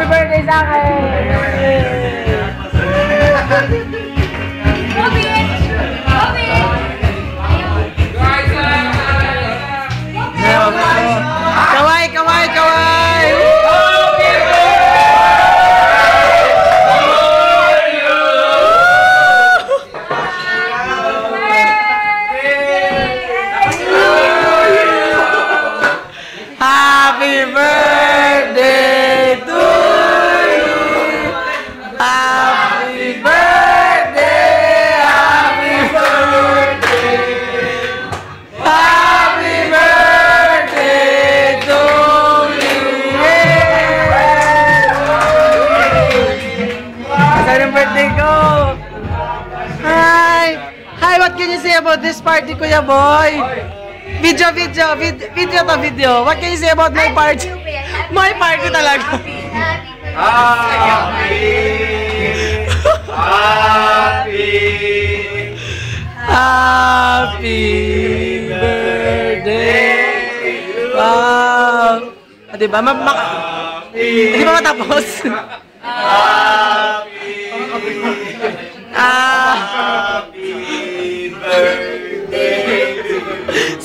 Happy birthday sa akin! Kaway, kaway, kaway! Happy birthday to you! Happy birthday! Happy birthday! Happy birthday to you! Saan ang birthday ko? Hi! Hi, what can you say about this party, Kuya Boy? Video. What can you say about my party? My party talaga. Happy birthday. Wow. Diba? Di ba matapos?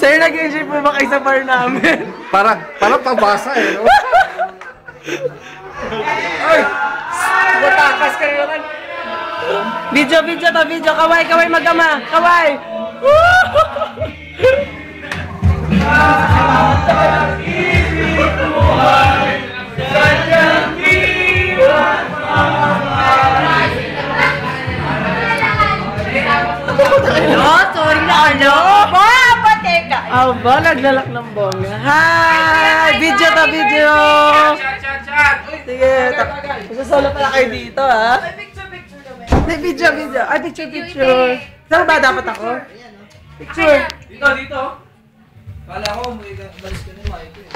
Sir, nag-enjoy po ba kayo sa bar namin? Parang pabasa eh, no? Ay! Matakas ka naman! Video. Kaway, magama! Kaway! Oh, sorry na ano? Aba, naglalak ng bongga. Hi! Video. Sige, masasolo pala kayo dito, ha? Picture naman. Hindi, video. Ay, picture. Saan ba dapat ako? Picture. Dito. Kala ko, umalis ka na yung mic eh.